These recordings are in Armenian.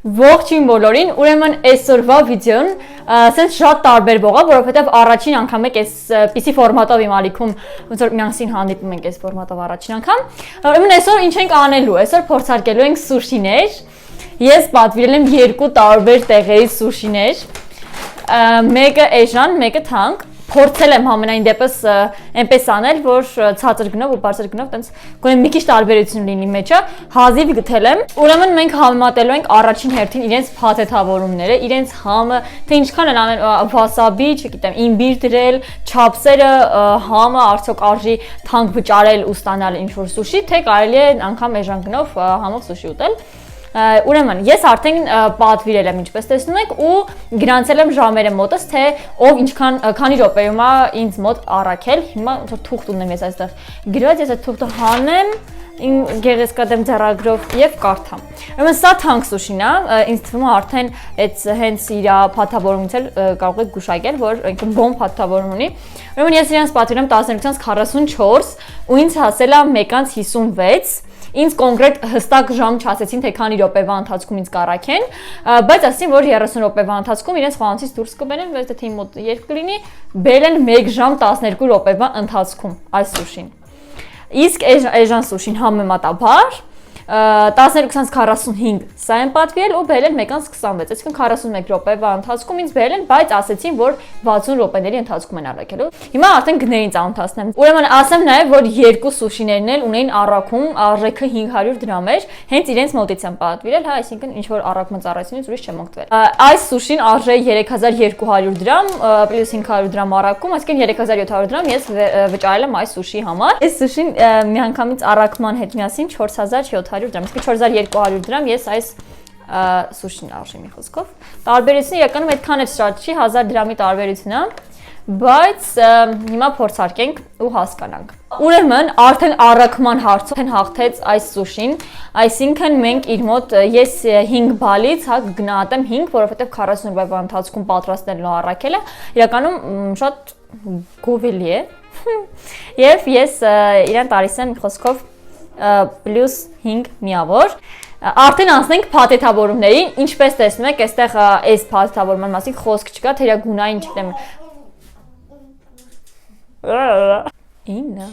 Ողջույն բոլորին, ուրեմն այսօրվա վիդեոն ասենց շատ տարբերվող է, որովհետև առաջին անգամ եք այսպիսի ֆորմատով իմ ալիքում ոնց որ միասին հանդիպում ենք այս ֆորմատով առաջին անգամ։ Ուրեմն այսօր ինչ ենք անելու, այսօր փորձարկելու ենք սուշիներ։ Ես պատվիրել եմ երկու տարբեր տեղերի սուշիներ։ Մեկը էժան, մեկը թանկ։ Փորձել եմ համենայն դեպս այնպես անել, որ ցածր գնով ու բարձր գնով տենց գոնե մի քիչ տարբերություն լինի մեջը, հազիվ գտել եմ։ Ուրեմն մենք համեմատելու ենք առաջին հերթին իրենց փաթեթավորումները, իրենց համը, թե ինչքան են անել վասաբի, չգիտեմ, իմբիր դրել, չափսերը, համը արդյոք արժի թանկ վճարել ու ստանալ ինչ-որ սուշի, թե կարելի է անգամ էժան գնով համով սուշի ուտել։ Ուրեմն ես արդեն պատվիրել եմ ինչպես տեսնում եք ու գրանցել եմ ժամերը մոտս թե ով ինչքան քանի րոպեում է ինձ մոտ առաքել հիմա թուղթ ունեմ ես այստեղ գրած ես այդ թուղթը հանեմ իմ գեղեցկադեմ ձեռագրով եւ կարդամ ուրեմն սա թանկ սուշին է ինձ թվում է արդեն այդ հենց իր փաթավորումից էլ կարող եք գուշակել որ ինքը բոմ փաթավորում ունի ուրեմն ես իրանց պատվիրել եմ 12:44 ու ինձ հասել է 1:56 Ինձ կոնկրետ հստակ ժամ չասեցին, թե քանի րոպեվա ընթացքում ինձ կառաքեն, բայց ասին, որ 30 րոպեվա ընթացքում իրենց խոհանոցից դուրս կբերեն, բայց դա թիմի մոտ երբ կլինի, բերեն 1 ժամ 12 րոպեվա ընթացքում այս սուշին։ Իսկ էժան սուշին համեմատաբար 12:45 սա են պատվիրել ու բերել 1:26, այսինքն 41 րոպեվա ընթացքում ինձ բերել են, բայց ասեցին, որ 60 րոպեների ընթացքում են առաքելու։ Հիմա արդեն գներին ծանոթացնեմ։ Ուրեմն ասեմ նաև, որ երկու սուշիներն էլ ունեին առաքում, արժեքը 500 դրամ էր, հենց իրենց մոտից են պատվիրել, հա, այսինքն ինչ որ առաքման ծառայությունից ուրիշ չեմ օգտվել։ Այս սուշին արժե 3200 դրամ, պլյուս 500 դրամ առաքում, այսինքն 3700 դրամ ես վճարել եմ այս սուշի համար։ Այս սուշին միանգամից առաքման հետ միասին 4700 դրամ, իսկ 4200 դրամ ես այս սուշին արժի մի խոսքով։ Տարբերությունը իրականում այդքան էլ շատ չի, 1000 դրամի տարբերություն է, բայց հիմա փորձարկենք ու հասկանանք։ Ուրեմն արդեն առաքման հարցով հաղթեց այս սուշին, այսինքն մենք իր մոտ ես 5 բալից հա գնահատեմ 5, որովհետև 40 րոպեվա ընթացքում պատրաստելն ու առաքելը իրականում շատ գովելի է։ Եվ ես իրան տալիս եմ մի խոսքով պլյուս 5 միավոր Արդեն անցնենք փաթեթավորումներին, ինչպես տեսնում եք, այստեղ այս փաթեթավորման մասին խոսք չկա, թե իրա գունային չգիտեմ։ Իննա։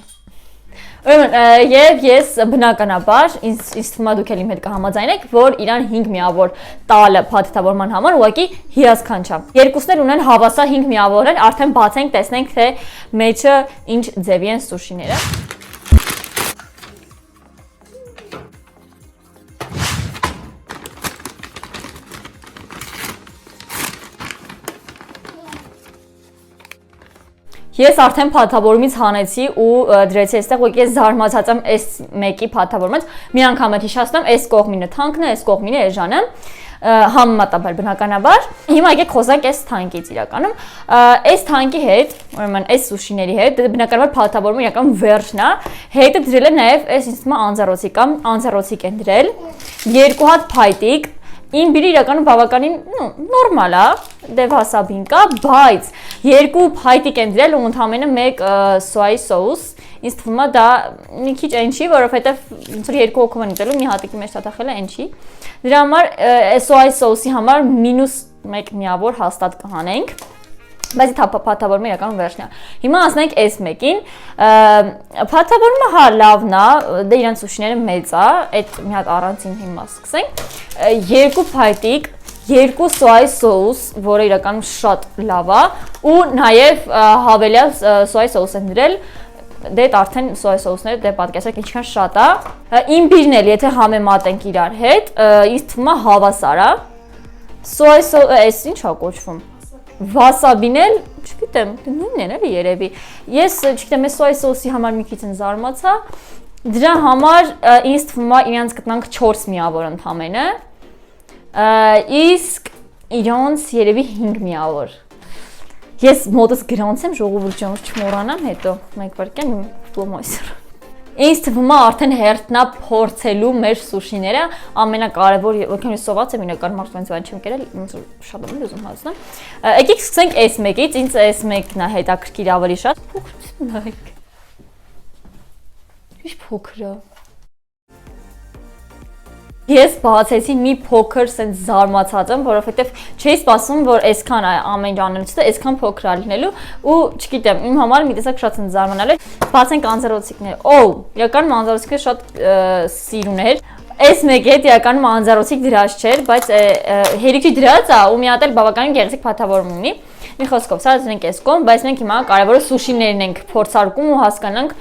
Ուրեմն, եւ ես բնականաբար ինձ թվում է դուք էլ իմ հետ կհամաձայնեք, որ իրան 5 միավոր տալը փաթեթավորման համար ուղղակի հիասքանչ է։ Երկուսն էլ ունեն հավասար 5 միավորներ, արդեն բացենք, տեսնենք, թե մեջը ինչ ձևի են սուշիները։ Ես արդեն փաթավորումից հանեցի ու դրեցի այստեղ, ու ես զարմացած եմ այս մեկի փաթավորումից։ Մի անգամ եմ հիշացնում, այս կողմինը թանկն է, այս կողմինը էժանը, համեմատաբար բնականաբար։ Հիմա եկեք խոսենք այս թանկից իրականում։ Այս թանկի հետ, ուրեմն այս սուշիների հետ, բնականաբար փաթավորումը իրական վերջն է։ Հետը դրել է նաև այս ինձ թվում է անձեռոցիկ կամ անձեռոցիկ են դրել։ Երկու հատ փայտիկ Իմբիրը իրականում բավականին նորմալ է, դե վասաբին կա, բայց երկու փայտիկ են դրել ու ընդամենը մեկ սոյայի սոուս, ինձ թվում է դա մի քիչ այն չի, որովհետև ոնց որ երկու հոգով են ուտելու, մի հատիկի մեջ թաթախելը այն չի։ Դրա համար սոյայի սոուսի համար -1 միավոր հաստատ կհանենք։ Բայց փաթավորումը իրականում վերջն է։ Հիմա անցնենք այս մեկին։ Փաթավորումը հա լավն է, դե իրանց սուշիները մեծ է, այդ մի հատ առանցին հիմա սկսենք։ Երկու փայտիկ, երկու սոյայի սոուս, որը իրականում շատ լավ է, ու նաև հավելյալ սոյայի սոուս են դրել։ Դե արդեն սոյայի սոուսները դե պատկերացրեք ինչքան շատ է։ Իմբիրն էլ եթե համեմատենք իրար հետ, ինձ թվում է հավասար է։ Սոյայի սոուսը էս ինչ է կոչվում։ Վասաբին էլ, չգիտեմ, նույնն են էլի երևի։ Ես չգիտեմ, այս սոյայի սոուսի համար մի քիչ զարմացա։ Դրա համար ինձ թվում է իրանց գտնանք 4 միավոր ընդամենը։ Իսկ իրանց երևի 5 միավոր։ Ես մոտս գրանցեմ ժողովուրդ ջան, չմոռանամ հետո։ Մեկ վարքյան ֆլոմայսեր։ Ինձ թվում է արդեն հերթն է փորձելու մեր սուշիները, ամենակարևոր, որքան ես սոված եմ իրական մարդու ինձ բան չեմ կերել, շատ եմ ուզում հասնեմ։ Եկեք սկսենք այս մեկից, ինձ այս մեկն է հետաքրքիր ավելի շատ։ Նայեք։ Ինչ փոքր է։ Ես բացեցի մի փոքր sense զարմացած եմ, որովհետև չէի սպասում, որ այսքան ամեն ինչ անելուց է, այսքան փոքր լինելու ու չգիտեմ, իմ համար մի տեսակ շատ sense զարմանալ էր։ Բացենք անձեռոցիկները։ Օ, իրական անձեռոցիկը շատ սիրուն էր։ Այս մեկը իրականում անձեռոցիկ դրած չէր, բայց հերիքի դրած է ու մի հատ էլ բավականին գեղեցիկ փաթավորում ունի։ Մի խոսքով, սա դրանք էս կողմ, բայց մենք հիմա կարևորը սուշիներն ենք փորձարկում ու հասկանանք,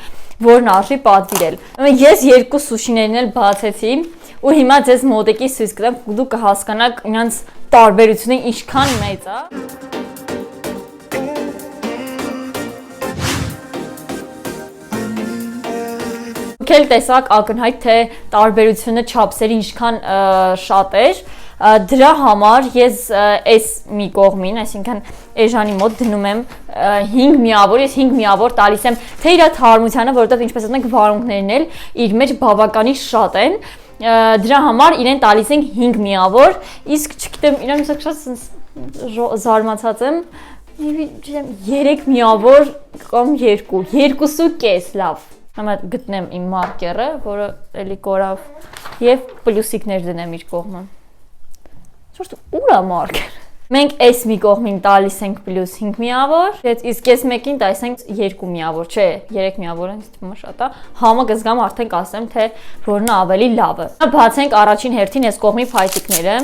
որն արժի պատվիրել։ Ես երկու սուշիներն էլ բացեցի ու հիմա ձեզ մոտիկի ցույց կտամ, դուք կհասկանաք նրանց տարբերությունը ինչքան մեծ է։ Քել տեսակ ակնհայտ թե տարբերությունը չափսերի ինչքան շատ էր։ Դրա համար ես այս մի կողմին, այսինքն Էժանի մոտ դնում եմ 5 միավոր, ես 5 միավոր տալիս եմ թե իր թարմությանը, որովհետև ինչպես ասում ենք վարունգներն էլ իր մեջ բավականին շատ են։ Դրա համար իրեն տալիս ենք 5 միավոր, իսկ չգիտեմ, իրեն շատ զարմացած եմ, 3 միավոր կամ 2, 2.5 լավ։ Հիմա գտնեմ իմ մարկերը, որը էլի կորավ, եւ պլյուսիկներ դնեմ իր կողմը։ Շուտ ուր է մարկերը։ Մենք այս մի կողմին տալիս ենք պլյուս 5 միավոր, իսկ այս մեկին տալիս ենք 2 միավոր, չէ, 3 միավոր են, թվում է շատ է։ Համը կզգամ արդեն կասեմ, թե որն է ավելի լավը։ Բացենք առաջին հերթին այս կողմի փայտիկները։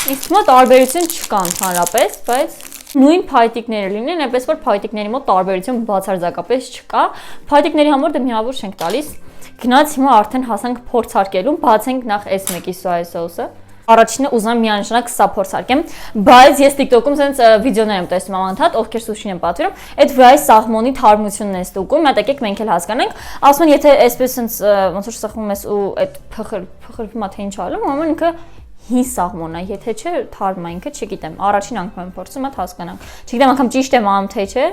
Ինձ թվում է տարբերություն չկա ընդհանրապես, բայց նույն փայտիկները լինեն, այնպես որ փայտիկների մոտ տարբերություն բացարձակապես չկա։ Փայտիկների համար դե միավոր չենք տալիս։ Գնաց հիմա արդեն հասանք փորձարկելուն, բացենք նախ այս մեկի սոյա սոուսը։ Առաջինը ուզում եմ միանշանակ սա փորձարկեմ, բայց ես TikTok-ում sense վիդեոներ եմ տեսնում անընդհատ, ովքեր սուշին են պատվիրում, այդ վրայի սաղմոնի թարմությունն է ստուգում, մա եկեք մենք էլ հասկանանք, ասում են եթե այսպես sense ոնց որ սխվում ես ու այդ փխրվում է թե ինչ ալում, ուրեմն ինքը հին սաղմոն է, եթե չէ թարմ է ինքը, չգիտեմ, առաջին անգամ եմ փորձում, այդ հասկանանք։ Չգիտեմ անգամ ճիշտ եմ անում թե չէ,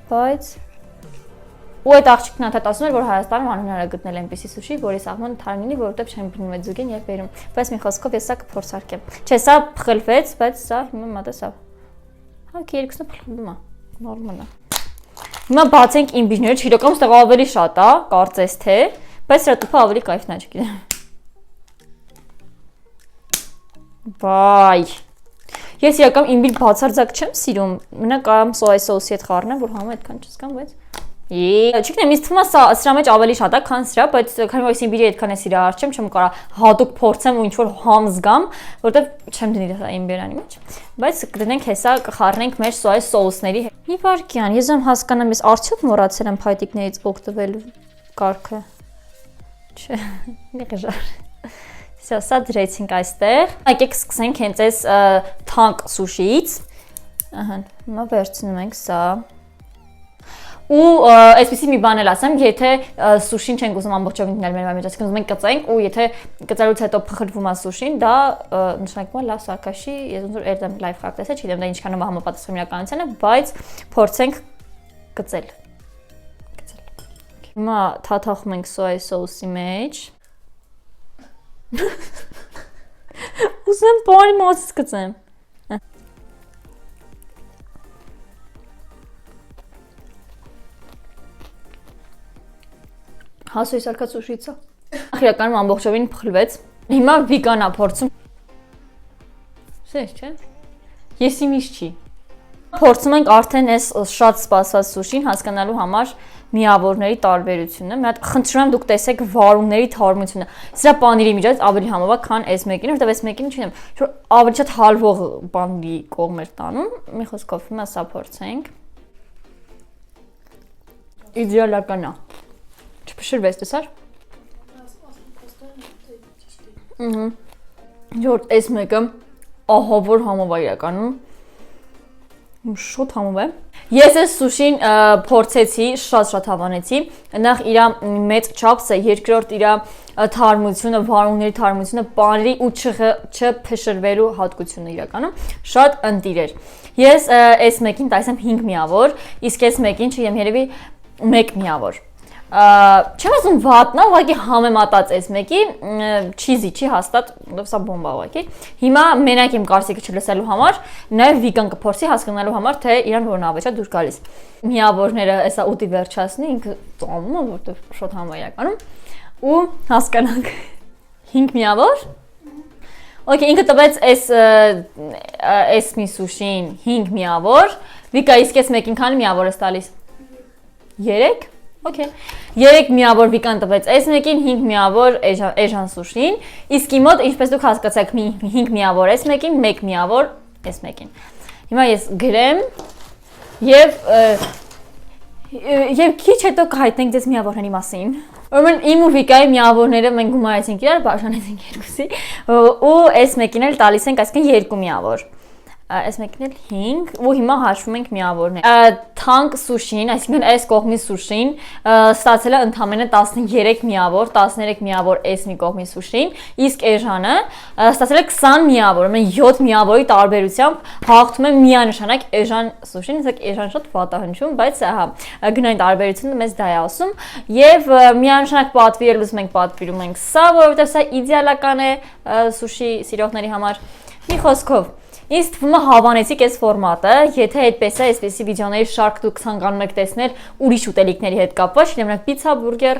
բայց ու այդ աղջիկն անդադ ասում էր, որ Հայաստանում անհնար է գտնել այնպիսի սուշի, որի սաղմոնը թարմ լինի, որովհետև չեմ բնում այդ զուգին եւ բերում։ Բայց մի խոսքով ես սա կփորձարկեմ։ Չէ, սա փխլվեց, բայց սա հիմա մատը սա։ Հա, երկուսը փխլվում է։ Նորմալ է։ Հիմա բացենք իմբիրները, իրականում ստեղ ավելի շատ է, կարծես թե, բայց սրա տուփը ավելի կայֆն է, չգիտեմ։ Վայ։ Ես իրական իմբիր բացարձակ չեմ սիրում։ Մենակ կամ սոյա սոուսի հետ խառնեմ, որ համը այդքան չզգամ, բայց չգիտեմ, ինձ թվում է սրա մեջ ավելի շատ է, քան սրա, բայց քանի որ իմբիրի այդքան է սիրահար չեմ կարա հատուկ փորձեմ ու ինչ որ համ զգամ, որովհետև չեմ դնի դա իմբիրանի մեջ։ Բայց կդնենք հեսա կխառնենք մեր սոյա սոուսների հետ։ Մի վարքյան, ես ում հասկանամ, ես արդյոք մոռացել եմ փայտիկներից օգտվելու կարգը։ Չէ, նեղժար։ Սա դրեցինք այստեղ։ Եկեք սկսենք հենց այս թանկ սուշիից։ Ահա, հիմա վերցնում ենք սա։ Ու այսպեսի մի բան էլ ասեմ, եթե սուշին չենք ուզում ամբողջովին դնել մեր մեջ, այսինքն ուզում ենք կծենք ու եթե կծելուց հետո փխրվում է սուշին, դա նշանակում է լավ սակաշի, ես ոնց որ երդեմ լայվ խաղ տեսա, չգիտեմ դա ինչքան է համապատասխան իրականությանը, բայց փորձենք կծել։ Հիմա թաթախում ենք սոյա սոուսի մեջ։ Ուզում բարի մասից կծեմ։ Հասույի սարկած ուշից է։ Իրականում ամբողջովին փխլվեց։ Հիմա վիգանա փորձում։ Սեր, չէ։ Ես իմիշ չի։ Փորձում ենք արդեն այս շատ սպասված սուշին հասկանալու համար միավորների տարբերությունը։ Մի հատ խնդրում եմ դուք տեսեք վարունգների թարմությունը։ Սրա պանիրի միջից ավելի համավա, քան այս մեկին, որտեղ այս մեկին չգիտեմ, որ ավելի շատ հալվող պանիրի կողմ էր տանում։ Մի խոսքով հիմա սա փորձենք։ Իդեալական է։ Չփշրվեց, տեսար։ Որ այս մեկը ահա որ համավա իրականում շոտ համով է։ Ես այս սուշին փորձեցի, շատ հավանեցի։ Նախ իր մեծ չափսը, երկրորդ իր թարմությունը, վարունգների թարմությունը, պանիրի ու չփշրվելու հատկությունը իրականում շատ ընտիր էր։ Ես այս մեկին տալիս եմ 5 միավոր, իսկ այս մեկին չգիտեմ երևի 1 միավոր։ Չեմ ասում վատնա, ուղղակի համեմատած այս մեկի չիզի չի հաստատ, որովհետև սա բոմբա ուղղակի։ Հիմա մենակ իմ կարծիքը չլսելու համար, նաև վիգան կփորձի հասկանալու համար, թե իրան որն ավելի շատ դուր գալիս։ Միավորները էսա ուտի վերջացնի, ինքը ծամում է, որովհետև շոտ համայականում ու հասկանանք։ 5 միավոր։ Okay, ինքը տվեց այս մի սուշին 5 միավոր։ Վիկա, իսկ ես մեկին քանի միավոր ես տալիս։ 3։ Okay։ 3 միավոր Վիկան տվեց այս մեկին 5 միավոր Էժան սուշին, իսկ իմ մոտ ինչպես դուք հասկացաք 5 միավոր այս մեկին, 1 միավոր այս մեկին։ Հիմա ես գրեմ եւ քիչ հետո կհայտնենք ձեզ միավորների մասին։ Ուրեմն իմ ու Վիկայի միավորները մենք գումարեցինք իրար, բաժանեցինք երկուսի, ու այս մեկին էլ տալիս ենք, այսինքն 2 միավոր։ Այս մեկին էլ 5 ու հիմա հաշվում ենք միավորները։ Թանկ սուշին, այսինքն այս կողմի սուշին ստացել է ընդամենը 13 միավոր, 13 միավոր այս մի կողմի սուշին, իսկ Էժանը ստացել է 20 միավոր, ուրեմն 7 միավորի տարբերությամբ հաղթում է միանշանակ Էժան սուշին, իսկ Էժան շատ վատ է հնչում, բայց հա, գնային տարբերությունը մեզ դա է ասում, եւ միանշանակ պատվիրելուց մենք պատվիրում ենք սա, որովհետեւ սա իդեալական է սուշի սիրողների համար։ Մի խոսքով Ինձ թվում է հավանեցիք այս ֆորմատը, եթե այդպես է, այսպեսի վիդեոների շարք դուք ցանկանում եք տեսնել ուրիշ ուտելիքների հետ կապված, օրինակ պիցա, բուրգեր,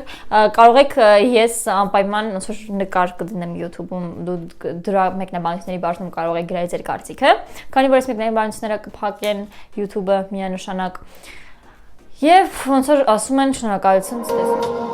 կարող եք ես անպայման ոնց որ նկար կդնեմ YouTube-ում, դու դրա մեկնաբանությունների բաժնում կարող եք գրել ձեր կարծիքը, քանի որ այս մեկնաբանությունները կփակեն YouTube-ը միանշանակ։ Եվ ոնց որ ասում են, շնորհակալություն ցտեսություն։